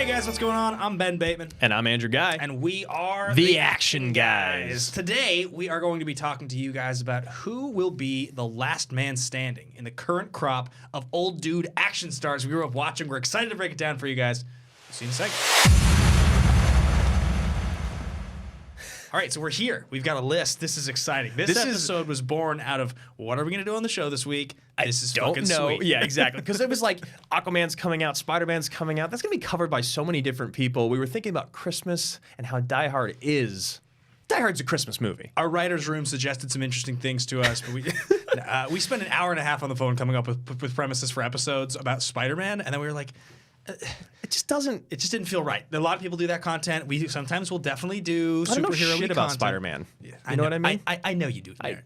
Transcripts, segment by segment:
guys, what's going on? I'm Ben Bateman. And I'm Andrew Guy. And we are the Action Guys. Today, we are going to be talking to you guys about who will be the last man standing in the current crop of old dude action stars we grew up watching. We're excited to break it down for you guys. See you in a second. All right, so we're here. We've got a list. This is exciting. This episode was born out of what are we going to do on the show this week? This is fucking sweet. Yeah, exactly. Because it was like Aquaman's coming out, Spider-Man's coming out. That's going to be covered by so many different people. We were thinking about Christmas and how Die Hard is. Die Hard's a Christmas movie. Our writer's room suggested some interesting things to us, but we spent an hour and a half on the phone coming up with premises for episodes about Spider-Man, and then we were like, it just didn't feel right. A lot of people do that content. We sometimes will definitely do superhero content. I don't know shit about Spider-Man. Yeah, you know what I mean? I know you do. Yeah.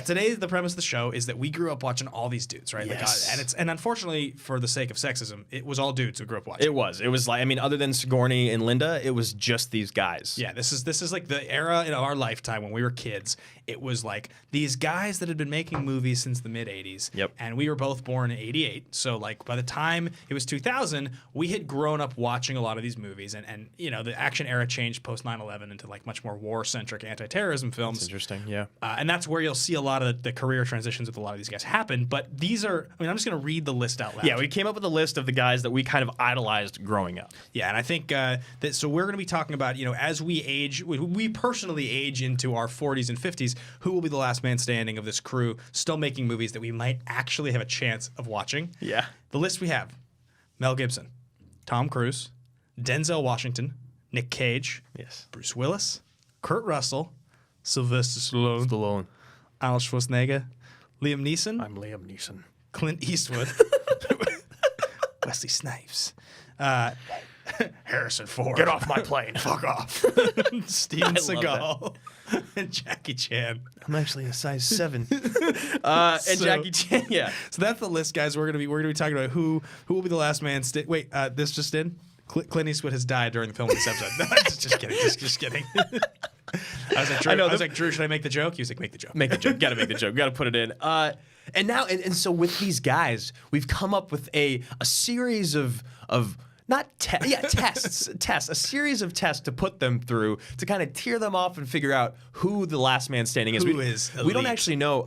Today the premise of the show is that we grew up watching all these dudes, right? Yes. And unfortunately, for the sake of sexism, it was all dudes who grew up watching. It was like, I mean, other than Sigourney and Linda, it was just these guys. Yeah, this is like the era in our lifetime when we were kids. It was like these guys that had been making movies since the mid 80s. Yep. And we were both born in 88. So like by the time it was 2000, we had grown up watching a lot of these movies, and you know, the action era changed post 9/11 into like much more war-centric anti-terrorism films. That's interesting, yeah. And that's where you'll see a lot of the career transitions with a lot of these guys happen. But these are, I mean, I'm just going to read the list out loud. Yeah, we came up with a list of the guys that we kind of idolized growing up. Yeah, and I think that so we're going to be talking about, you know, as we age, we personally age into our 40s and 50s, who will be the last man standing of this crew still making movies that we might actually have a chance of watching. Yeah. The list we have: Mel Gibson, Tom Cruise, Denzel Washington, Nick Cage, Yes. Bruce Willis, Kurt Russell, Sylvester Stallone, Arnold Schwarzenegger, Liam Neeson. I'm Liam Neeson. Clint Eastwood, Wesley Snipes, Harrison Ford. Get off my plane. Fuck off. Steven Seagal and Jackie Chan. I'm actually a size 7. And Jackie Chan, yeah. So that's the list, guys. We're gonna be talking about who will be the last man. Wait, this just in. Clint Eastwood has died during the film of this episode. No, just kidding. Just kidding. I was like, Drew, should I make the joke? He was like, make the joke. Make the joke. Gotta make the joke. Gotta put it in. And so with these guys, we've come up with a series of tests, a series of tests to put them through to kind of tear them off and figure out who the last man standing is. We don't actually know.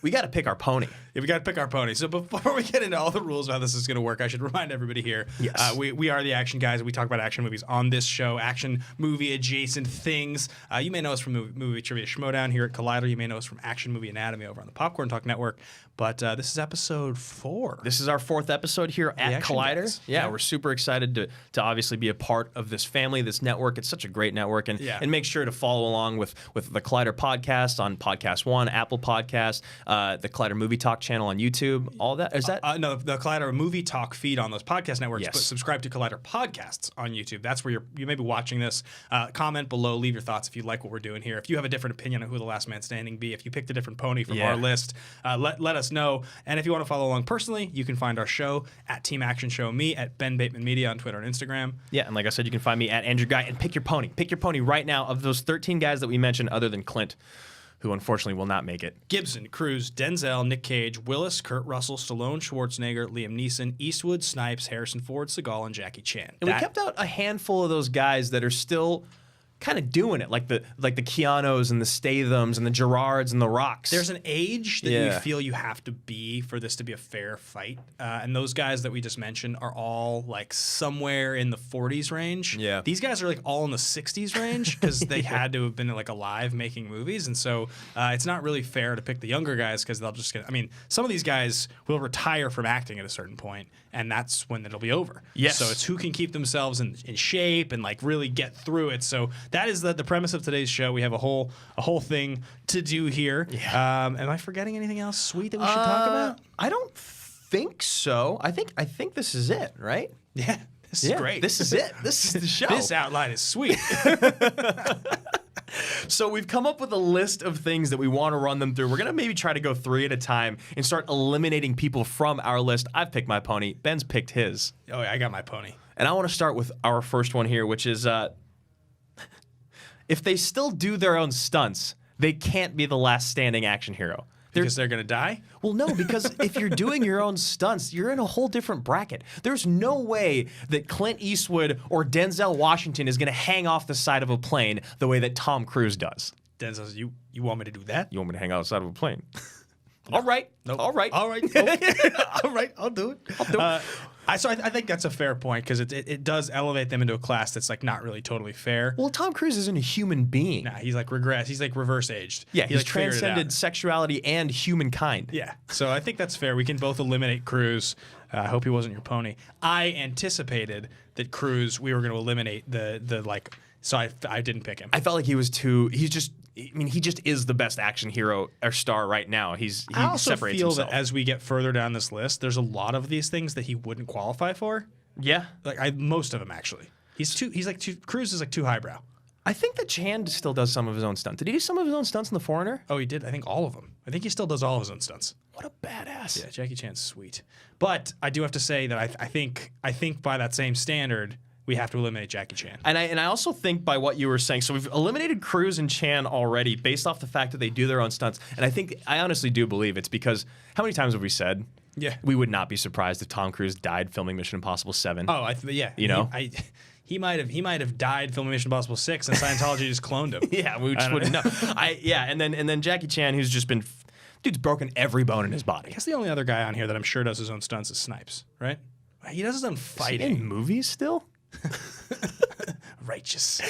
We got to pick our pony. Yeah, we got to pick our pony. So before we get into all the rules of how this is going to work, I should remind everybody here. Yes. We are the Action Guys. We talk about action movies on this show, action movie adjacent things. You may know us from movie Trivia Schmodown here at Collider. You may know us from Action Movie Anatomy over on the Popcorn Talk Network. But this is episode 4. This is our 4th episode here at Collider. Yeah, we're super excited to obviously be a part of this family, this network. It's such a great network. And make sure to follow along with the Collider podcast on Podcast One, Apple Podcast, the Collider Movie Talk channel on YouTube. All that. Is that? No, the Collider Movie Talk feed on those podcast networks. Yes. But subscribe to Collider Podcasts on YouTube. That's where you may be watching this. Comment below. Leave your thoughts if you like what we're doing here. If you have a different opinion on who the last man standing be, if you picked a different pony from our list, let us know. And if you want to follow along personally, you can find our show at Team Action Show, me at Ben Bateman Media on Twitter and Instagram. Yeah, and like I said, you can find me at Andrew Guy, and pick your pony. Pick your pony right now. Of those 13 guys that we mentioned, other than Clint, who unfortunately will not make it: Gibson, Cruise, Denzel, Nick Cage, Willis, Kurt Russell, Stallone, Schwarzenegger, Liam Neeson, Eastwood, Snipes, Harrison Ford, Seagal, and Jackie Chan. And we kept out a handful of those guys that are still kind of doing it, like the Keanu's and the Stathams and the Gerards and the Rocks. There's an age that you feel you have to be for this to be a fair fight, and those guys that we just mentioned are all like somewhere in the 40s range. Yeah, these guys are like all in the 60s range because they had to have been like alive making movies, and so it's not really fair to pick the younger guys because they'll just get. I mean, some of these guys will retire from acting at a certain point, and that's when it'll be over. Yes. So it's who can keep themselves in shape and like really get through it. So that is the premise of today's show. We have a whole thing to do here. Yeah. Am I forgetting anything else sweet that we should talk about? I don't think so. I think this is it, right? Yeah. This is great. This is it. This is the show. This outline is sweet. So we've come up with a list of things that we want to run them through. We're going to maybe try to go 3 at a time and start eliminating people from our list. I've picked my pony. Ben's picked his. Oh, yeah, I got my pony. And I want to start with our first one here, which is if they still do their own stunts, they can't be the last standing action hero. Because they're going to die? Well, no, because if you're doing your own stunts, you're in a whole different bracket. There's no way that Clint Eastwood or Denzel Washington is going to hang off the side of a plane the way that Tom Cruise does. Denzel says, you want me to do that? You want me to hang out the side of a plane? No. All right. Nope. All right. All right. Nope. All right. I'll do it. I'll do it. I think that's a fair point because it does elevate them into a class that's like not really totally fair. Well, Tom Cruise isn't a human being. Nah, he's like regressed. He's like reverse aged. Yeah, he's like transcended sexuality and humankind. Yeah, so I think that's fair. We can both eliminate Cruise. I hope he wasn't your pony. I anticipated that Cruise, we were going to eliminate the like. So I didn't pick him. I felt like he was too. He just is the best action hero or star right now. He I also separates feel himself. that as we get further down this list, there's a lot of these things that he wouldn't qualify for. Yeah, like most of them actually. Cruise is like too highbrow. I think that Chan still does some of his own stunts. Did he do some of his own stunts in The Foreigner? Oh, he did. I think all of them. I think he still does all of his own stunts. What a badass. Yeah, Jackie Chan's sweet. But I do have to say that I think by that same standard, we have to eliminate Jackie Chan. And I also think by what you were saying, so we've eliminated Cruise and Chan already based off the fact that they do their own stunts. And I honestly do believe it's because how many times have we said? Yeah. We would not be surprised if Tom Cruise died filming Mission Impossible 7. Oh, yeah. You know? He might have died filming Mission Impossible 6 and Scientology just cloned him. Yeah, we just wouldn't know. And then Jackie Chan, who's just been dude's broken every bone in his body. I guess the only other guy on here that I'm sure does his own stunts is Snipes, right? He does his own fighting. Is he in movies still? Righteous.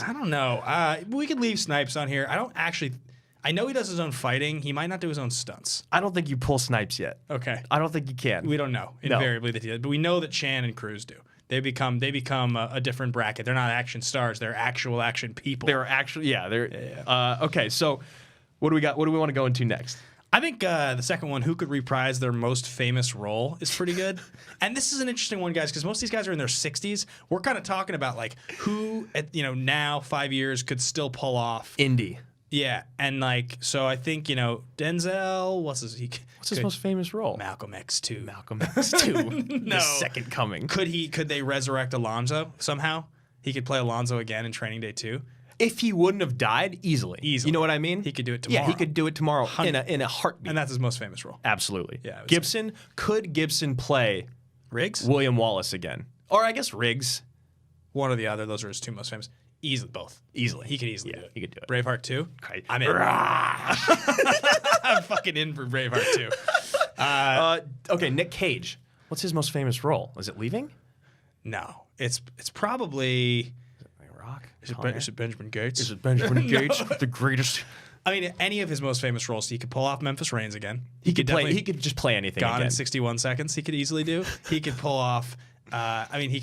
I don't know. We could leave Snipes on here. I know he does his own fighting. He might not do his own stunts. I don't think you pull Snipes yet. Okay. I don't think you can. We don't know invariably that he does, but we know that Chan and Cruise do. They become a different bracket. They're not action stars. They're actual action people. Okay, so what do we got? What do we want to go into next? I think the second one, who could reprise their most famous role, is pretty good. And this is an interesting one, guys, because most of these guys are in their 60s. We're kind of talking about like who, now 5 years could still pull off Indy. Yeah, and like so, I think Denzel. What's his most famous role? Malcolm X2. No. The Second Coming. Could they resurrect Alonzo somehow? He could play Alonzo again in Training Day 2. If he wouldn't have died, easily. You know what I mean? He could do it tomorrow. Yeah, he could do it tomorrow in a heartbeat. And that's his most famous role. Absolutely. Yeah. Could Gibson play Riggs? William Wallace again? Or I guess Riggs. One or the other. Those are his two most famous. Both. Easily. He could easily do it. He could do it. Braveheart 2? Okay. I'm in. I'm fucking in for Braveheart 2. Okay, Nick Cage. What's his most famous role? Is it Leaving? No. It's probably... Rock? Is it Benjamin Gates? Is it Benjamin Gates? The greatest... I mean, any of his most famous roles, he could pull off Memphis Reigns again. He could just play anything Gone again. in 61 seconds, he could easily do. He could pull off... he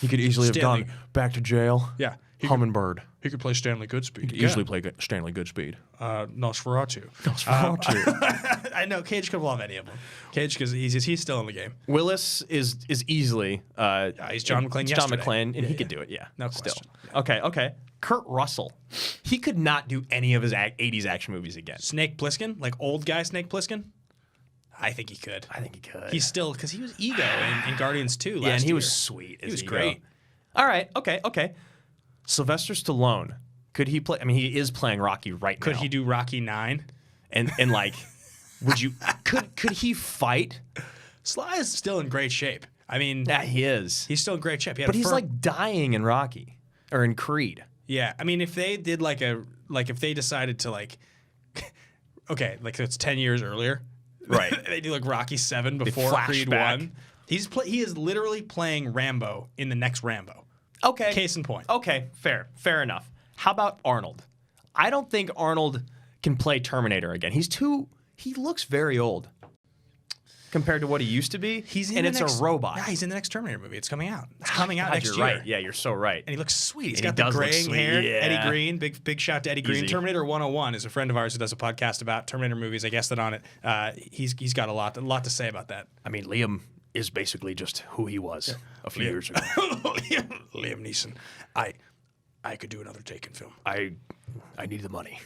could easily have gone back to jail. Yeah. Hummingbird. He could play Stanley Goodspeed. He could easily play Stanley Goodspeed. Nosferatu. I know Cage could pull off any of them. Cage, because he's still in the game. Willis is easily. He's John McClane. John McClane, and he could do it. Yeah, no still. question. Yeah. Okay. Kurt Russell. He could not do any of his 80s action movies again. Snake Plissken, like old guy Snake Plissken. I think he could. He's still, because he was Ego in Guardians 2 last year. Yeah, and he was sweet. He was great. All right. Okay. Sylvester Stallone. Could he play? I mean, he is playing Rocky right now. Could he do Rocky 9? And like, would you? Could he fight? Sly is still in great shape. I mean, yeah, he is. He's still in great shape. But he's like dying in Rocky or in Creed. Yeah, I mean, if they did if they decided to okay, like it's 10 years earlier, right? They do like Rocky 7 before Creed 1. He is literally playing Rambo in the next Rambo. Okay. Case in point. Okay, fair enough. How about Arnold? I don't think Arnold can play Terminator again. He looks very old compared to what he used to be. A robot. Yeah, he's in the next Terminator movie. It's coming out. It's coming out next year. Right. Yeah, you're so right. And he looks sweet. He's got the graying hair. Yeah. Eddie Green. Big shout to Eddie Green. Easy. Terminator 101 is a friend of ours who does a podcast about Terminator movies. I guessed it on it. He's got a lot to say about that. I mean, Liam is basically just who he was a few years ago. Liam Neeson. I could do another Taken film. I need the money.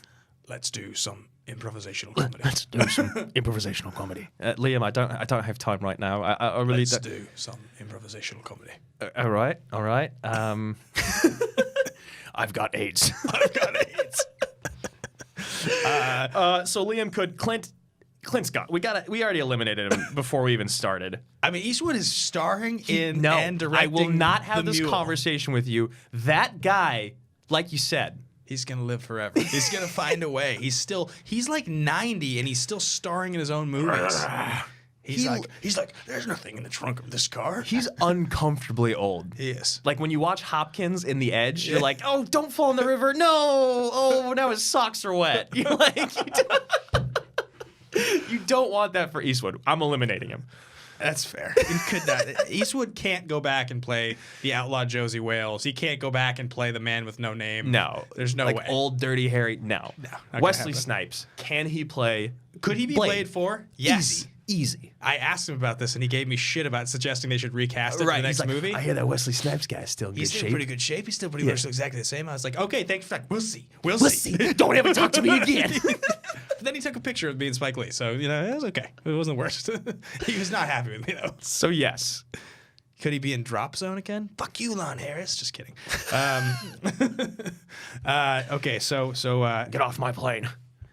Let's do some improvisational comedy. Let's do some improvisational comedy. Liam, I don't have time right now. I really Let's do some improvisational comedy. All right. I've got AIDS. So Liam could Clint Scott. We already eliminated him before we even started. I mean, Eastwood is starring in and directing. I will not have this Mule. conversation with you. That guy, like you said, he's gonna live forever. He's gonna find a way. He's like 90 and he's still starring in his own movies. He's like, there's nothing in the trunk of this car. He's uncomfortably old. He is. Like when you watch Hopkins in The Edge, you're like, oh, don't fall in the river. No. Oh, now his socks are wet. You're like, you don't want that for Eastwood. I'm eliminating him. That's fair. He could not. Eastwood can't go back and play the outlaw Josie Wales. He can't go back and play the man with no name. No. There's no way. Like old Dirty Harry. No. Wesley Snipes. Can he play? Could he be Blade 4? Yes. Easy. I asked him about this, and he gave me shit about suggesting they should recast it for the next movie. I hear that Wesley Snipes guy is still in good shape. He's in pretty good shape. He's still pretty much exactly the same. I was like, okay, thanks for that. We'll see. We'll see. Don't ever talk to me again. Then he took a picture of me and Spike Lee, so it was okay. It wasn't the worst. He was not happy with me though. So yes. Could he be in Drop Zone again? Fuck you, Lon Harris. Just kidding. Okay, so get off my plane.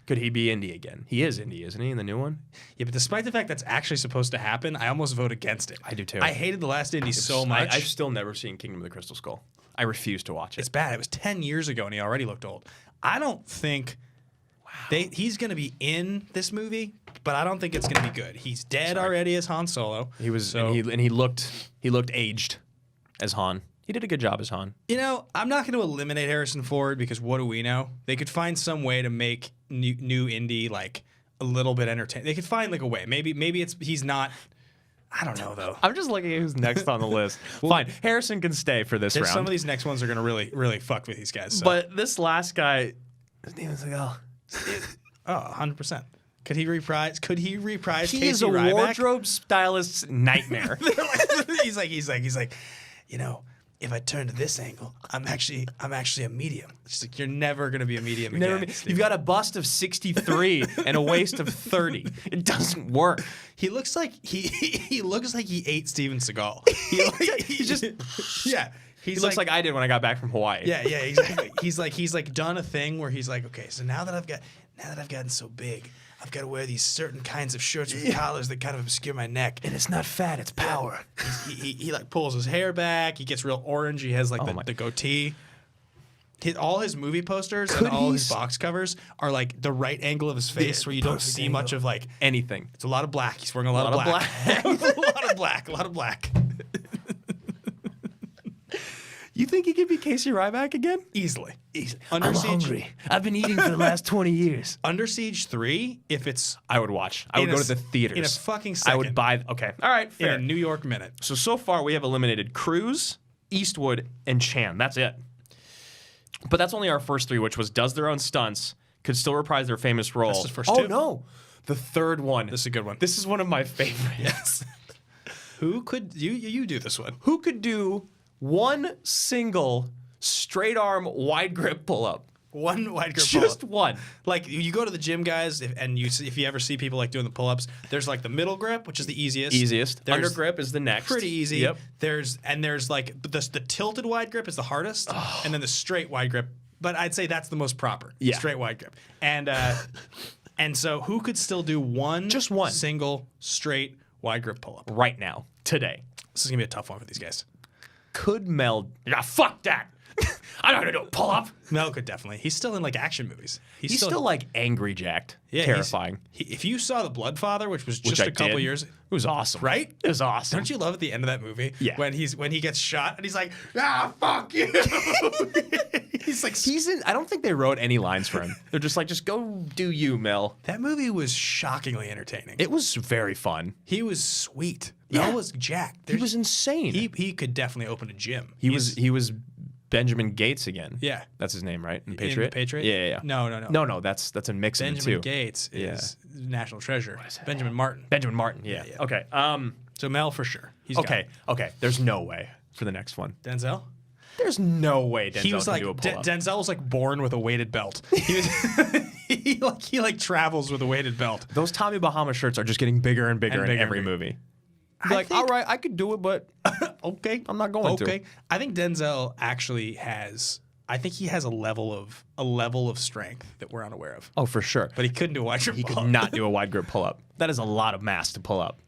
Could he be Indy again? He is Indy, isn't he, in the new one? Yeah, but despite the fact that's actually supposed to happen, I almost vote against it. I do too. I hated the last Indy so much. I've still never seen Kingdom of the Crystal Skull. I refuse to watch it. It's bad. It was 10 years ago, and he already looked old. I don't think he's going to be in this movie, but I don't think it's going to be good. He's dead already as Han Solo. He was, and he looked aged as Han. He did a good job as Han. I'm not going to eliminate Harrison Ford because what do we know? They could find some way to make new Indy like a little bit entertaining. They could find like a way. Maybe he's not. I don't know though. I'm just looking at who's next on the list. Fine, Harrison can stay for this round. Some of these next ones are going to really fuck with these guys. So. But this last guy, Steven Seagal. 100%. Could he reprise? He Casey is a Ryback? Wardrobe stylist's nightmare. he's like, if I turn to this angle, I'm actually a medium. She's like, you're never gonna be a medium again. You've got a bust of 63 and a waist of 30. It doesn't work. He looks like he looks like he ate Steven Seagal. He looks like I did when I got back from Hawaii. Yeah, exactly. he's like done a thing where he's like, okay, so now that I've gotten so big, I've got to wear these certain kinds of shirts with collars that kind of obscure my neck. And it's not fat, it's power. He like pulls his hair back. He gets real orange. He has like the goatee. All his movie posters and all his box covers are like the right angle of his face where you don't see much of like anything. It's a lot of black. He's wearing a lot of black. A lot of black. You think he could be Casey Ryback again? Easily. I'm hungry. I've been eating for the last 20 years. Under Siege 3, if it's... I would watch. I would go to the theaters. In a fucking second. I would buy... Okay. All right. Fair. In a New York minute. So far we have eliminated Cruise, Eastwood, and Chan. That's it. But that's only our first three, which was does their own stunts, could still reprise their famous role. That's the first two. Oh, no. The third one. This is a good one. This is one of my favorites. Yes. Who could... You do this one. Who could do... one single straight arm wide grip pull up. One wide grip pull up. Just one. Like you go to the gym, guys, if you ever see people like doing the pull ups, there's like the middle grip, which is the easiest. Under grip is the next. Pretty easy. Yep. There's like the tilted wide grip is the hardest, and then the straight wide grip. But I'd say that's the most proper. Yeah. Straight wide grip. And so who could still do just one single straight wide grip pull up right now, today? This is gonna be a tough one for these guys. Could Mel... Yeah, fuck that. I don't know how to do a pull-up. Mel could definitely. He's still in like action movies. He's still like angry jacked. Yeah, terrifying. If you saw The Bloodfather, which was just a couple years... It was awesome. Right? It was awesome. Don't you love at the end of that movie? Yeah. When he gets shot and he's like, fuck you. He's like... I don't think they wrote any lines for him. They're just like, just go do you, Mel. That movie was shockingly entertaining. It was very fun. He was sweet. Mel was jacked. He was insane. He could definitely open a gym. He was Benjamin Gates again. Yeah. That's his name, right? In Patriot? In Patriot? Yeah. No, that's a mix of the two. Benjamin Gates is National Treasure. Benjamin Martin. Benjamin Martin, yeah. Okay. So Mel for sure. He's okay. There's no way for the next one. Denzel? There's no way Denzel can do a pull-up. Denzel was like born with a weighted belt. He like travels with a weighted belt. Those Tommy Bahama shirts are just getting bigger and bigger in every movie. All right, I could do it, but okay, I'm not going to. Okay, I think Denzel actually has I think he has a level of strength that we're unaware of. Oh, for sure. But he couldn't do a wide grip He pull-up. could not do a wide grip pull-up. That is a lot of mass to pull up.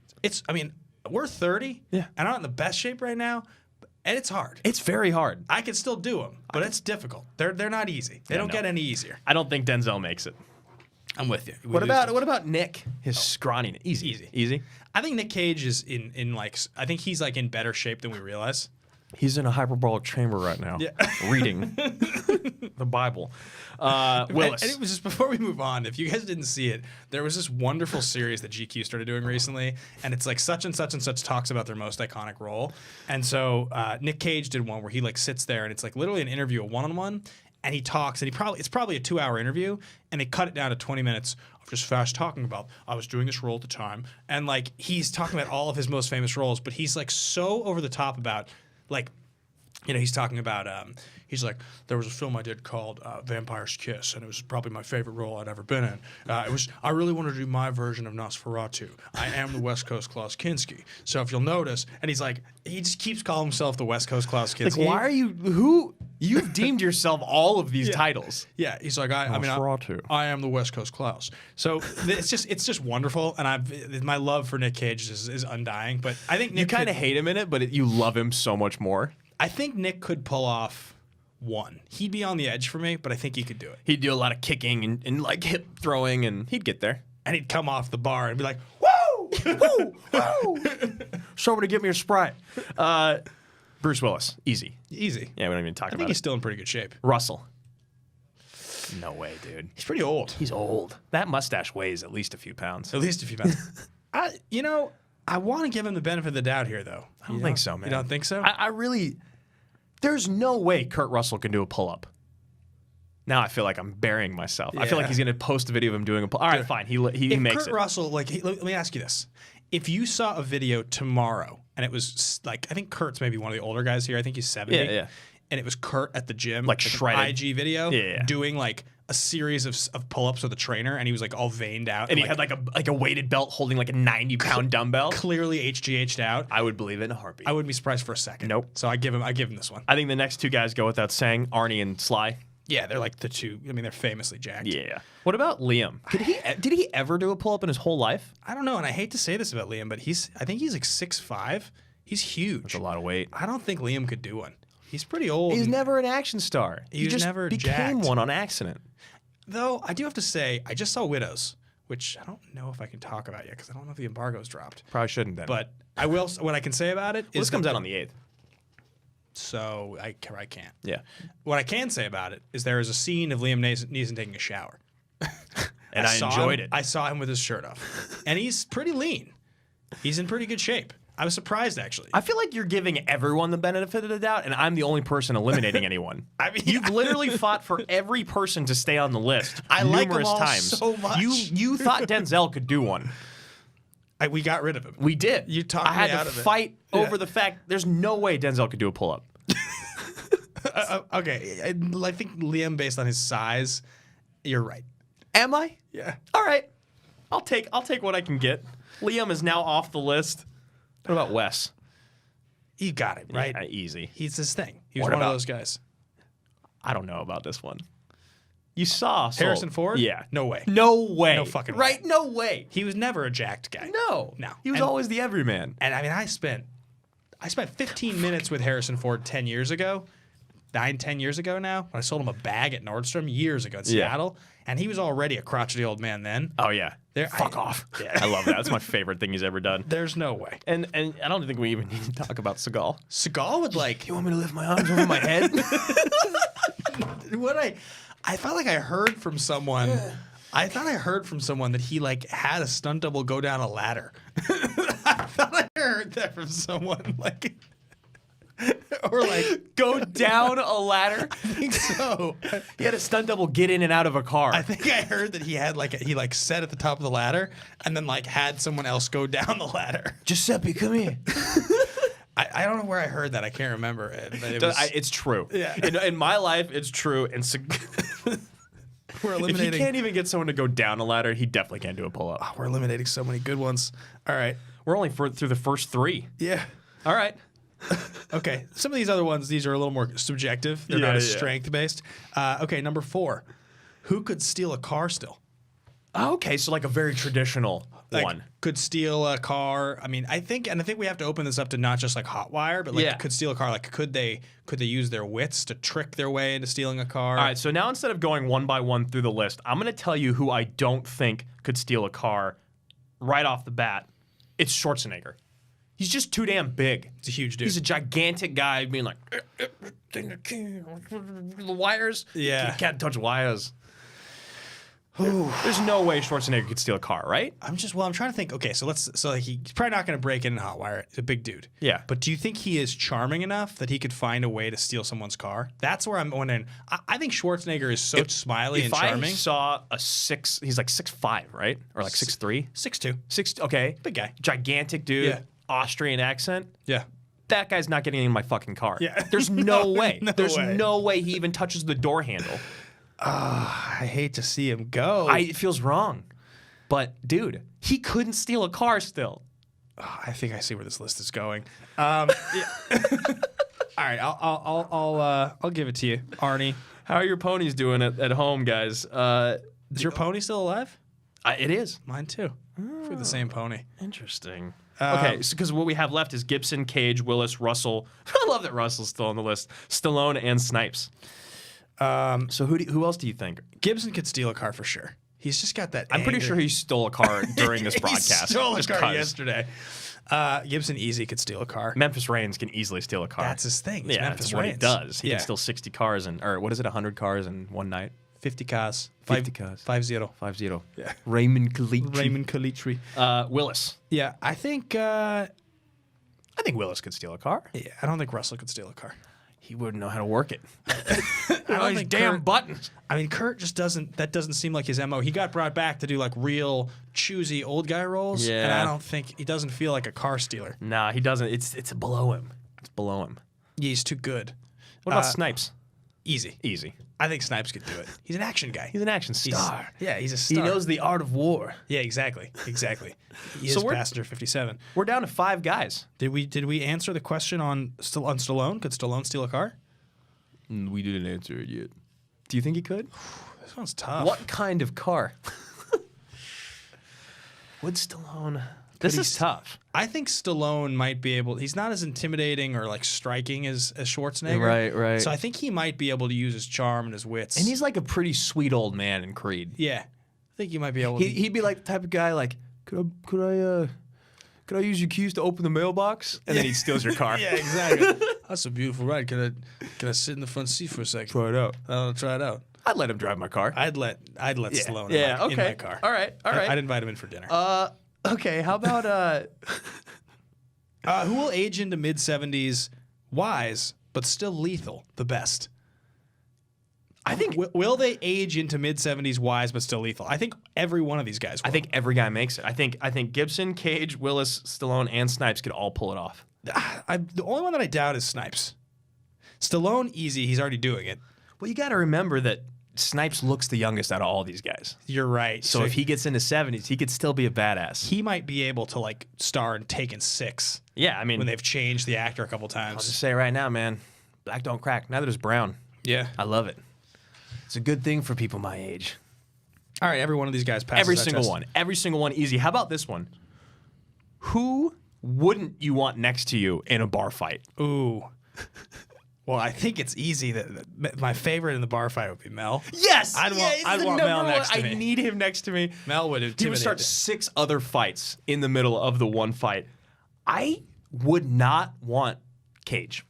We're 30, Yeah. and I'm not in the best shape right now, and it's hard. It's very hard. I can still do them, but it's difficult. They're not easy. They don't get any easier. I don't think Denzel makes it. I'm with you. What about Nick? His scrawniness. Easy. I think Nick Cage is I think he's like in better shape than we realize. He's in a hyperbolic chamber right now, reading the Bible. Willis. And it was just before we move on, if you guys didn't see it, there was this wonderful series that GQ started doing recently, and it's like such and such and such talks about their most iconic role. And so Nick Cage did one where he like sits there, and it's like literally an interview, a one-on-one, and he talks, and it's probably a 2-hour interview, and they cut it down to 20 minutes of just fast talking about, I was doing this role at the time, and like he's talking about all of his most famous roles, but he's like so over the top about like, you know, he's talking about, he's like, there was a film I did called Vampire's Kiss, and it was probably my favorite role I'd ever been in. I really wanted to do my version of Nosferatu. I am the West Coast Klaus Kinski. So if you'll notice, and he's like, he just keeps calling himself the West Coast Klaus Kinski. Like, why are you, you've deemed yourself all of these titles. Yeah, he's like, I am the West Coast Klaus. So it's just wonderful, and my love for Nick Cage is undying. But I think Nick, you kind of hate him in it, but you love him so much more. I think Nick could pull off one. He'd be on the edge for me, but I think he could do it. He'd do a lot of kicking and like hip throwing, and he'd get there. And he'd come off the bar and be like, woo, woo, woo. Somebody get me a Sprite. Bruce Willis, easy. Easy. Yeah, we don't even talk about it. I think he's still in pretty good shape. Russell. No way, dude. He's pretty old. He's old. That mustache weighs at least a few pounds. At least a few pounds. I want to give him the benefit of the doubt here, though. I don't think so, man. You don't think so? I really... There's no way Kurt Russell can do a pull-up. Now I feel like I'm burying myself. Yeah. I feel like he's going to post a video of him doing a pull-up. All right, fine. He makes Kurt Russell, let me ask you this. If you saw a video tomorrow, and it was like, I think Kurt's maybe one of the older guys here. I think he's 70. Yeah. And it was Kurt at the gym, like shredded. IG video, doing like a series of pull-ups with a trainer, and he was like all veined out. And he had like a weighted belt holding like a 90-pound dumbbell. Clearly HGH'd out. I would believe it in a heartbeat. I wouldn't be surprised for a second. Nope. So I give him this one. I think the next two guys go without saying, Arnie and Sly. Yeah, they're like the two. I mean, they're famously jacked. Yeah. What about Liam? Did he ever do a pull-up in his whole life? I don't know, and I hate to say this about Liam, but I think he's like 6'5". He's huge. That's a lot of weight. I don't think Liam could do one. He's pretty old. He's never an action star. He just never became jacked. one on accident. Though, I do have to say, I just saw Widows, which I don't know if I can talk about yet because I don't know if the embargo's dropped. Probably shouldn't then. But I will. What I can say about it is this comes out on the 8th. So I can't. Yeah. What I can say about it is there is a scene of Liam Neeson taking a shower. And I enjoyed it. I saw him with his shirt off. And he's pretty lean. He's in pretty good shape. I was surprised, actually. I feel like you're giving everyone the benefit of the doubt, and I'm the only person eliminating anyone. I mean, you've literally fought for every person to stay on the list numerous times. So much. You thought Denzel could do one. We got rid of him. We did. You talked me out of it. I had to fight over the fact there's no way Denzel could do a pull-up. Okay, I think Liam, based on his size, you're right. Am I? Yeah. All right. I'll take what I can get. Liam is now off the list. What about Wes? You got it, right? Yeah, easy. He's his thing. He was one of those guys. I don't know about this one. You saw Harrison Ford? Yeah. No way. No way. No fucking way. Right? No way. He was never a jacked guy. No. He was always the everyman. And I mean, I spent 15 minutes with Harrison Ford 10 years ago. 10 years ago now, when I sold him a bag at Nordstrom years ago in Seattle, and he was already a crotchety old man then. Oh yeah, fuck off. Yeah. I love that. That's my favorite thing he's ever done. There's no way. And I don't think we even need to talk about Seagal. Seagal would like. You want me to lift my arms over my head? I felt like I heard from someone. I thought I heard from someone that he like had a stunt double go down a ladder. I thought I heard that from someone like. Or like go down a ladder. I think so. He had a stunt double get in and out of a car. I think I heard that he had he sat at the top of the ladder and then like had someone else go down the ladder. Giuseppe, come here. I don't know where I heard that. I can't remember it. But it's true. Yeah. In my life, it's true. And we're eliminating. If you can't even get someone to go down a ladder, he definitely can't do a pull-up. Oh, we're eliminating so many good ones. All right. We're only through the first 3. Yeah. All right. Okay, some of these other ones, these are a little more subjective. They're not as strength-based. Okay, number 4. Who could steal a car still? Okay, so like a very traditional one. Could steal a car. I mean, I think we have to open this up to not just like Hotwire, but like could steal a car. Like could they use their wits to trick their way into stealing a car? All right, so now instead of going one by one through the list, I'm going to tell you who I don't think could steal a car right off the bat. It's Schwarzenegger. He's just too damn big. It's a huge dude. He's a gigantic guy being like, the wires? Yeah. Can't touch wires. There's no way Schwarzenegger could steal a car, right? I'm trying to think. Okay, so he's probably not going to break in Hotwire. He's a big dude. Yeah. But do you think he is charming enough that he could find a way to steal someone's car? That's where I'm wondering. I think Schwarzenegger is so smiley and charming. If I saw he's like 6'5", right? Or like 6'3"? 6'2". Okay. Big guy. Gigantic dude. Yeah. Austrian accent. Yeah. That guy's not getting in my fucking car. Yeah. There's no way. There's no way he even touches the door handle. I hate to see him go. It feels wrong. But, dude, he couldn't steal a car still. I think I see where this list is going. Yeah. All right, I'll give it to you, Arnie. How are your ponies doing at home, guys? Is your pony still alive? It is. Mine too. For the same pony. Interesting. Okay, because what we have left is Gibson, Cage, Willis, Russell. I love that Russell's still on the list. Stallone and Snipes. So who else do you think? Gibson could steal a car for sure. He's just got that anger. I'm pretty sure he stole a car during this broadcast. He stole a car yesterday. Gibson easy could steal a car. Memphis Reigns can easily steal a car. That's his thing. It's yeah, Memphis that's what he Reigns. does. He can steal 60 cars or what is it, 100 cars in one night? 50 cars. 50 cars. 5-0. 5-0. Yeah. Raymond Kalitri. Raymond Kalitri. Willis. Yeah, I think Willis could steal a car. Yeah, I don't think Russell could steal a car. He wouldn't know how to work it. I don't think damn buttons. I mean, Kurt just doesn't seem like his MO. He got brought back to do like real choosy old guy roles. Yeah. And I don't think he doesn't feel like a car stealer. Nah, he doesn't. It's below him. It's below him. Yeah, he's too good. What about Snipes? Easy. I think Snipes could do it. He's an action guy. He's an action star. He's a star. He knows the art of war. Yeah, exactly. He is passenger 57. We're down to 5 guys. Did we answer the question on Stallone? Could Stallone steal a car? We didn't answer it yet. Do you think he could? This one's tough. What kind of car? Would Stallone... This is tough. I think Stallone might be able... He's not as intimidating or like striking as Schwarzenegger. Right. So I think he might be able to use his charm and his wits. And he's like a pretty sweet old man in Creed. Yeah. I think he might be able to... He'd be like the type of guy like, could I use your keys to open the mailbox? And then he steals your car. Yeah, exactly. That's a beautiful ride. Can I sit in the front seat for a second? Try it out. I'll try it out. I'd let him drive my car. I'd let Stallone in my car. All right. I'd invite him in for dinner. Okay, how about who will age into mid-70s wise but still lethal the best? I think will they age into mid-70s wise but still lethal? I think every one of these guys will. I think every guy makes it. I think Gibson, Cage, Willis, Stallone, and Snipes could all pull it off. The only one that I doubt is Snipes. Stallone, easy. He's already doing it. Well, you got to remember that Snipes looks the youngest out of all these guys. You're right. So if he gets into 70s, he could still be a badass. He might be able to like star in Taken 6. Yeah, I mean, when they've changed the actor a couple times. I'll just say right now, man, black don't crack. Neither does brown. Yeah, I love it. It's a good thing for people my age. All right, every one of these guys passes every that single test. one. Every single one easy. How about this one? Who wouldn't you want next to you in a bar fight? Ooh. Well, I think it's easy that my favorite in the bar fight would be Mel. Yes, I'd want Mel next to me. I need him next to me. Mel would intimidate. He would start 6 other fights in the middle of the one fight. I would not want Cage.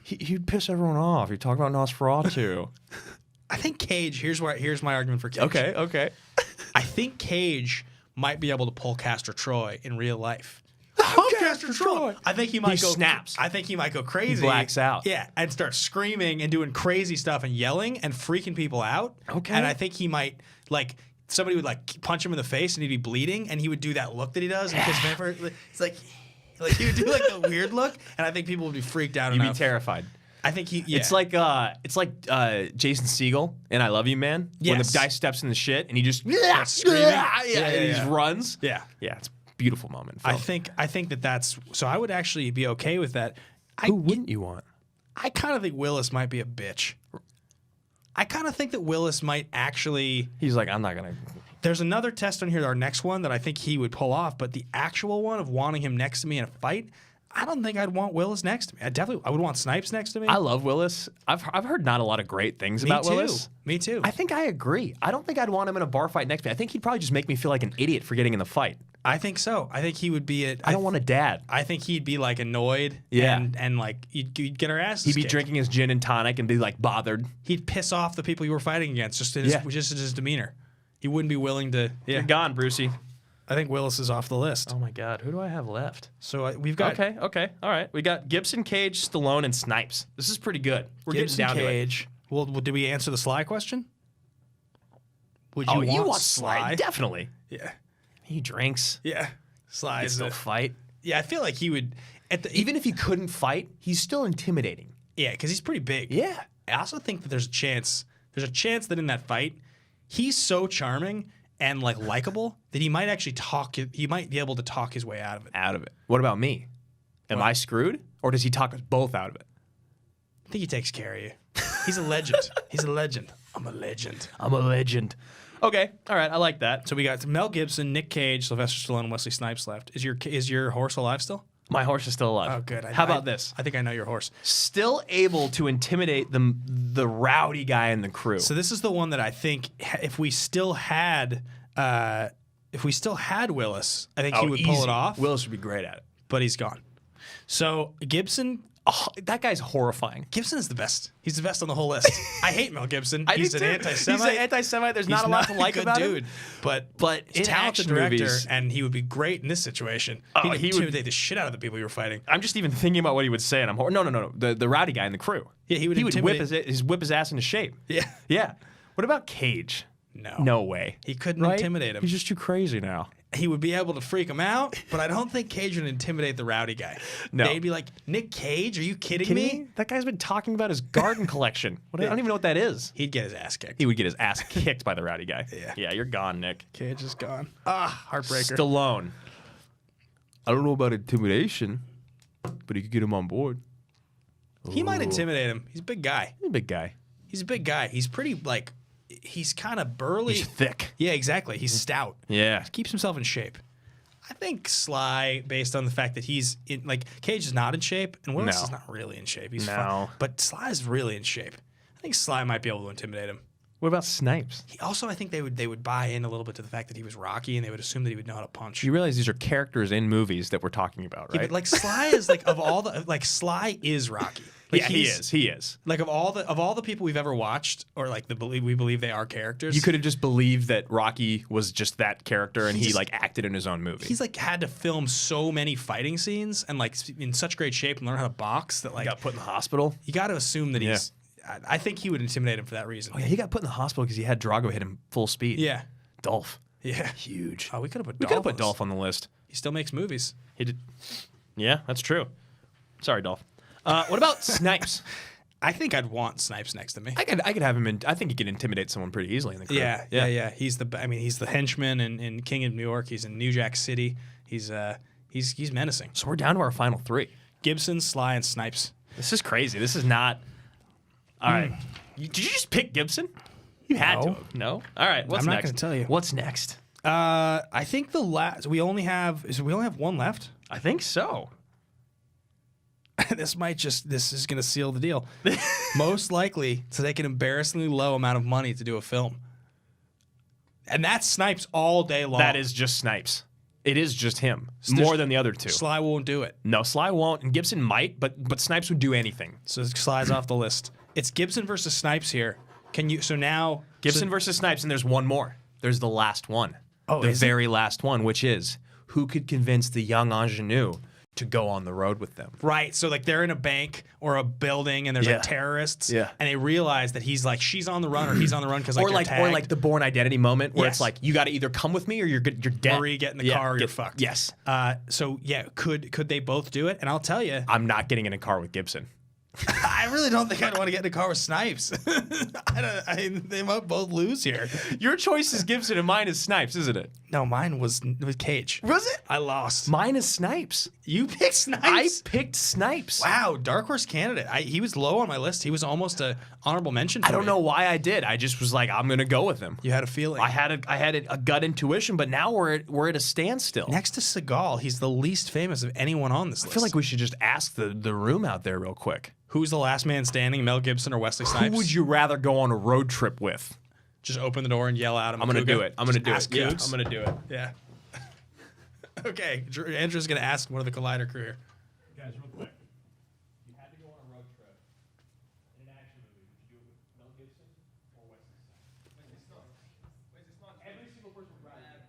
He'd piss everyone off. You're talking about Nosferatu. I think Cage. Here's my argument for Cage. Okay. I think Cage might be able to pull Castor Troy in real life. Castor Troy. I think he might go snaps. I think he might go crazy. He blacks out. Yeah, and start screaming and doing crazy stuff and yelling and freaking people out. Okay. And I think he might somebody would punch him in the face and he'd be bleeding and he would do that look that he does. It's like he would do the weird look and I think people would be freaked out. You'd enough. be terrified. I think he. Yeah. It's like Jason Segel in I Love You, Man. Yes. When the guy steps in the shit and he just screaming. and he just runs. Yeah. Yeah. It's Beautiful moment. I think that's so. I would actually be okay with that. Who wouldn't you want? I kind of think Willis might be a bitch. I kind of think that Willis might actually. He's like, I'm not gonna. There's another test on here, our next one, that I think he would pull off. But the actual one of wanting him next to me in a fight, I don't think I'd want Willis next to me. I would want Snipes next to me. I love Willis. I've heard not a lot of great things about Willis. Me too. I think I agree. I don't think I'd want him in a bar fight next to me. I think he'd probably just make me feel like an idiot for getting in the fight. I think so. I think he would be I don't want a dad. I think he'd be like annoyed. Yeah. And like you'd get our asses He'd be kicked. drinking his gin and tonic and be like bothered. He'd piss off the people you were fighting against just in his demeanor. He wouldn't be willing to. Yeah. You're gone, Brucey. I think Willis is off the list. Oh my God, who do I have left? So we've got Okay, all right. We got Gibson, Cage, Stallone, and Snipes. This is pretty good. We're Gibson, getting down Cage. to Well, did we answer the Sly question? Would it. you want Sly? Definitely. Yeah. He drinks. Yeah. Sly He is still fight. Yeah, I feel like he would. Even if he couldn't fight, he's still intimidating. Yeah, because he's pretty big. Yeah. I also think that there's a chance that in that fight, he's so charming and like likable that he might actually talk. He might be able to talk his way out of it. What about me? Am I screwed? Or does he talk us both out of it? I think he takes care of you. He's a legend. He's a legend. I'm a legend. Okay. All right. I like that. So we got Mel Gibson, Nick Cage, Sylvester Stallone, and Wesley Snipes left. Is your horse alive still? My horse is still alive. Oh, good. How about this? I think I know your horse. Still able to intimidate the rowdy guy in the crew. So this is the one that I think if we still had Willis, I think he would pull it off. Willis would be great at it. But he's gone. So Gibson. Oh, that guy's horrifying. Gibson is the best. He's the best on the whole list. I hate Mel Gibson. He's an anti-Semite. He's an anti-Semite. There's not a lot to like about him. But in talented action director, movies, and he would be great in this situation. Oh, He would intimidate the shit out of the people you were fighting. I'm just even thinking about what he would say, and I'm no. The rowdy guy in the crew. Yeah, he would whip his ass into shape. Yeah. What about Cage? No way. He couldn't intimidate him. He's just too crazy now. He would be able to freak him out, but I don't think Cage would intimidate the rowdy guy. No. They'd be like, Nick Cage, are you kidding me? That guy's been talking about his garden collection. I don't even know what that is. He'd get his ass kicked. He would get his ass kicked by the rowdy guy. Yeah, you're gone, Nick. Cage is gone. Heartbreaker. Stallone. I don't know about intimidation, but he could get him on board. He might intimidate him. He's a big guy. He's a big guy. He's pretty, like, he's kind of burly. He's thick. Yeah, exactly. He's stout. Yeah. He keeps himself in shape. I think Sly, based on the fact that he's in, like, Cage is not in shape, and Willis is not really in shape. He's fine. But Sly is really in shape. I think Sly might be able to intimidate him. What about Snipes? I think they would buy in a little bit to the fact that he was Rocky, and they would assume that he would know how to punch. You realize these are characters in movies that we're talking about, right? Yeah, but like Sly is like of all the Sly is Rocky. Like, yeah, he is. Like of all the people we've ever watched, or like we believe they are characters. You could have just believed that Rocky was just that character, and he like acted in his own movie. He's like had to film so many fighting scenes and like in such great shape and learn how to box that like he got put in the hospital. You got to assume that he's. I think he would intimidate him for that reason. Oh yeah, he got put in the hospital because he had Drago hit him full speed. Yeah, Dolph. Yeah, huge. Oh, we could have put Dolph on the list. He still makes movies. He did. Yeah, that's true. Sorry, Dolph. What about Snipes? I think I'd want Snipes next to me. I could have him in. I think he could intimidate someone pretty easily in the crew. Yeah. He's the henchman in King of New York. He's in New Jack City. He's menacing. So we're down to our final three: Gibson, Sly, and Snipes. This is crazy. This is not. All right. Did you just pick Gibson? You had to. No. All right. What's next? I'm not going to tell you. What's next? I think the last we only have one left. I think so. This is going to seal the deal. Most likely to take an embarrassingly low amount of money to do a film. And that's Snipes all day long. That is just Snipes. It is just him. More than the other two. Sly won't do it. No, Sly won't. And Gibson might, but Snipes would do anything. So Sly's off the list. It's Gibson versus Snipes here. Gibson versus Snipes, and there's one more. There's the last one. Oh, the very last one, which is who could convince the young ingenue to go on the road with them. Right. So like they're in a bank or a building and there's like terrorists. Yeah. And they realize that he's like she's on the run or he's on the run because or like the Bourne Identity moment where it's like you got to either come with me or you're dead. Marie, get in the car or you're fucked. Yes. So yeah, could they both do it? And I'll tell you, I'm not getting in a car with Gibson. I I really don't think I'd want to get in a car with Snipes. They might both lose here. Your choice is Gibson and mine is Snipes, isn't it? No, mine was Cage. Was it? I lost. Mine is Snipes. You picked Snipes? I picked Snipes. Wow, dark horse candidate. He was low on my list. He was almost an honorable mention for me. I don't know why I did. I just was like, I'm going to go with him. You had a feeling. I had a gut intuition, but now we're at a standstill. Next to Seagal, he's the least famous of anyone on this list. I feel like we should just ask the room out there real quick. Who's the last man standing, Mel Gibson or Wesley Snipes? Who would you rather go on a road trip with? Just open the door and yell out. I'm going to do it. I'm going to do it. Yeah, I'm going to do it. Yeah. Okay, Andrew's going to ask one of the Collider crew here. Guys, real quick. If you had to go on a road trip in an action movie, would you do it with Mel Gibson or Wesley Snipes? Every single person would rather.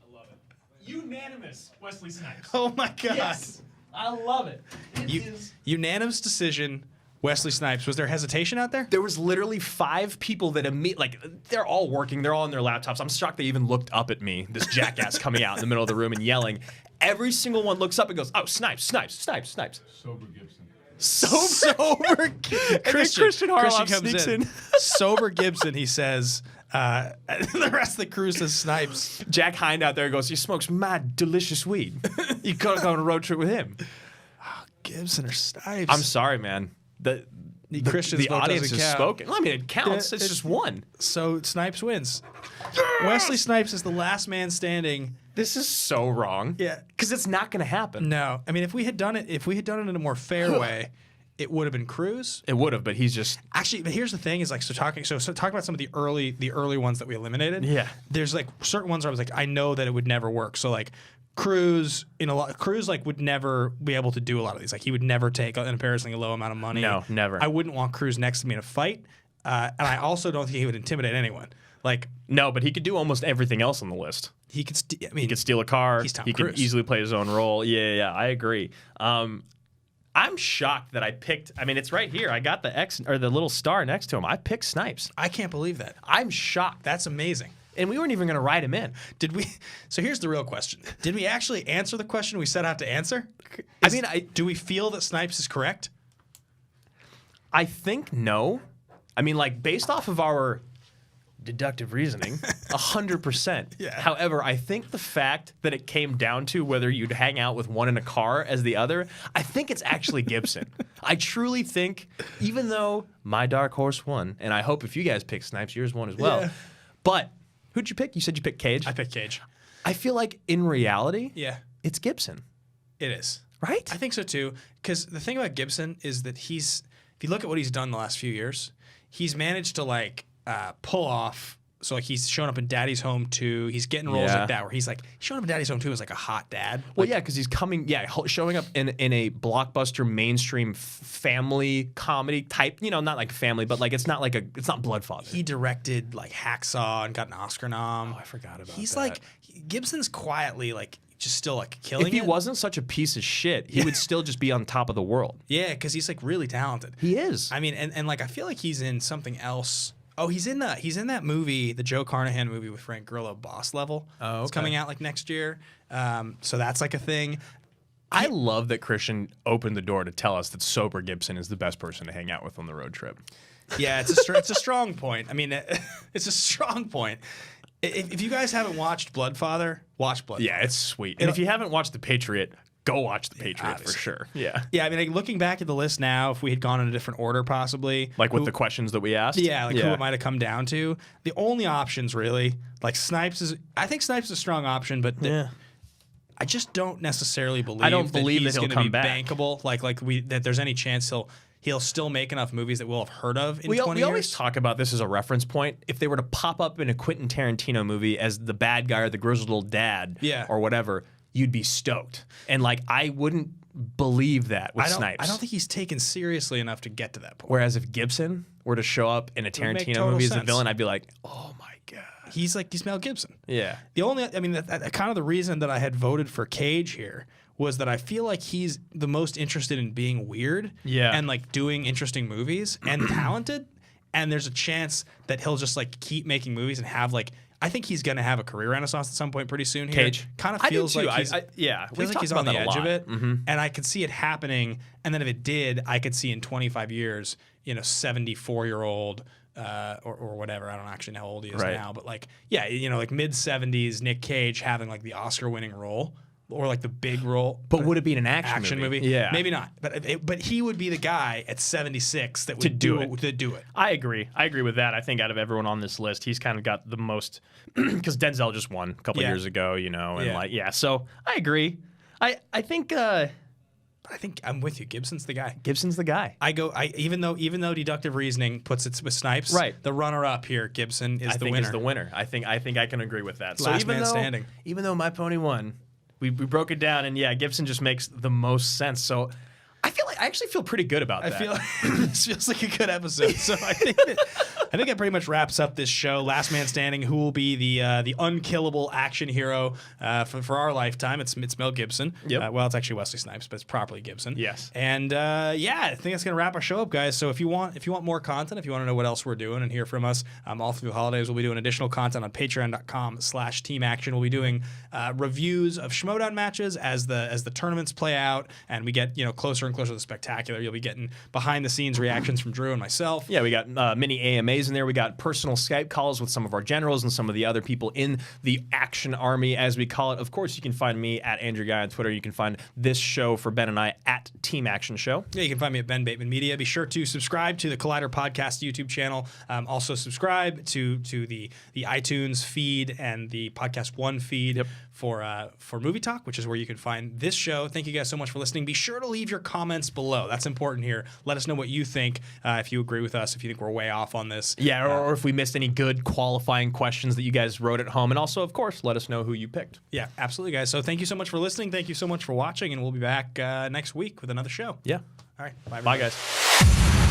I love it. Unanimous Wesley Snipes. Oh my God. Yes. I love it. Unanimous decision, Wesley Snipes. Was there hesitation out there? There was literally 5 people that they're all working, they're all on their laptops. I'm shocked they even looked up at me, this jackass coming out in the middle of the room and yelling. Every single one looks up and goes, oh, Snipes. Sober Gibson. Sober Christian Harloff comes sneaks in. Sober Gibson, he says. And the rest of the crew says Snipes. Jack Hind out there goes, he smokes mad delicious weed. You gotta go on a road trip with him. Gibson or Snipes? I'm sorry, man. The audience has spoken. Well, I mean, it counts. It's just one. So Snipes wins. Wesley Snipes is the last man standing. This is so wrong. Yeah, because it's not going to happen. No, I mean, if we had done it in a more fair way, it would have been Cruz. It would have, but he's just actually. But here's the thing: is like talking about some of the early ones that we eliminated. Yeah, there's like certain ones where I was like, I know that it would never work. So like. Cruz like would never be able to do a lot of these. Like he would never take an embarrassingly low amount of money. No, never. I wouldn't want Cruz next to me in a fight, and I also don't think he would intimidate anyone. Like no, but he could do almost everything else on the list. He could. He could steal a car. He's Tom Cruise. Could easily play his own role. Yeah. I agree. I'm shocked that I picked. I mean, it's right here. I got the X or the little star next to him. I picked Snipes. I can't believe that. I'm shocked. That's amazing. And we weren't even going to write him in. Did we? So here's the real question. Did we actually answer the question we set out to answer? Do we feel that Snipes is correct? I think no. I mean, like, based off of our deductive reasoning, 100%. Yeah. However, I think the fact that it came down to whether you'd hang out with one in a car as the other, I think it's actually Gibson. I truly think, even though my dark horse won, and I hope if you guys pick Snipes, yours won as well. Yeah. But who'd you pick? You said you picked Cage? I picked Cage. I feel like in reality, yeah, it's Gibson. It is. Right? I think so too. Because the thing about Gibson is that if you look at what he's done the last few years, he's managed to like pull off. So like he's shown up in Daddy's Home 2. He's getting roles like that where he's showing up in Daddy's Home 2 as like a hot dad. Well, yeah, because he's showing up in a blockbuster mainstream family comedy type. You know, not like family, but like it's not Bloodfather. He directed like Hacksaw and got an Oscar nom. Oh, I forgot about that. He's like Gibson's quietly like just still like killing it. If he wasn't such a piece of shit, he would still just be on top of the world. Yeah, because he's like really talented. He is. I mean, and like I feel like he's in something else. Oh, he's in that movie, the Joe Carnahan movie with Frank Grillo, Boss Level. Oh, okay. It's coming out like next year. So that's like a thing. I love that Christian opened the door to tell us that sober Gibson is the best person to hang out with on the road trip. Yeah, it's a strong point. I mean, it's a strong point. If you guys haven't watched Bloodfather, watch Bloodfather. Yeah, it's sweet. And if you haven't watched The Patriot, go watch The Patriot obviously. for sure. Yeah. Yeah, I mean, like, looking back at the list now, if we had gone in a different order possibly. Like with the questions that we asked? Yeah, like who it might have come down to. The only options really, like I think Snipes is a strong option, but I just don't necessarily believe that he's going to be bankable. Like that there's any chance he'll still make enough movies that we'll have heard of in 20 years. We always talk about this as a reference point. If they were to pop up in a Quentin Tarantino movie as the bad guy or the grizzled old dad or whatever, you'd be stoked. And like I wouldn't believe that with Snipes. I don't think he's taken seriously enough to get to that point. Whereas if Gibson were to show up in a Tarantino movie as a villain, I'd be like, oh my God. He's Mel Gibson. Yeah. Kind of the reason that I had voted for Cage here was that I feel like he's the most interested in being weird and like doing interesting movies and talented. and there's a chance that he'll just like keep making movies and have like. I think he's going to have a career renaissance at some point pretty soon. Here. Cage Kind of feels like he's, feels like he's on the edge of it, and I could see it happening. And then if it did, I could see in 25 years, 74-year-old or whatever. I don't actually know how old he is now, but like like mid 70s Nick Cage having like the Oscar-winning role. Or like the big role, but would it be an action movie? Yeah, maybe not. But he would be the guy at 76 that would do it. I agree with that. I think out of everyone on this list, he's kind of got the most because Denzel just won a couple years ago, and So I agree. I think I'm with you. Gibson's the guy. Gibson's the guy. Even though deductive reasoning puts it with Snipes, right? The runner-up here, Gibson, is the winner. Is the winner. I think I can agree with that. Last man standing. Even though my pony won. We broke it down, and Gibson just makes the most sense. So I actually feel pretty good about that. I feel this feels like a good episode. So I think that pretty much wraps up this show. Last Man Standing. Who will be the unkillable action hero for our lifetime? It's Mel Gibson. Yep. Well, it's actually Wesley Snipes, but it's properly Gibson. Yes. And I think that's gonna wrap our show up, guys. So if you want more content, if you want to know what else we're doing and hear from us, all through the holidays, we'll be doing additional content on Patreon.com/Team Action. We'll be doing reviews of Schmoedown matches as the tournaments play out, and we get closer and closer to the spectacular. You'll be getting behind the scenes reactions from Drew and myself. Yeah, we got mini AMAs in there. We got personal Skype calls with some of our generals and some of the other people in the Action Army, as we call it. Of course, you can find me at Andrew Guy on Twitter. You can find this show for Ben and I at Team Action Show. Yeah, you can find me at Ben Bateman Media. Be sure to subscribe to the Collider Podcast YouTube channel. Also subscribe to the iTunes feed and the Podcast One feed for Movie Talk, which is where you can find this show. Thank you guys so much for listening. Be sure to leave your comments below. That's important here. Let us know what you think, if you agree with us, if you think we're way off on this. Yeah, or if we missed any good qualifying questions that you guys wrote at home. And also, of course, let us know who you picked. Yeah, absolutely, guys. So thank you so much for listening. Thank you so much for watching, and we'll be back next week with another show. Yeah. All right. Bye, everybody. Bye, guys.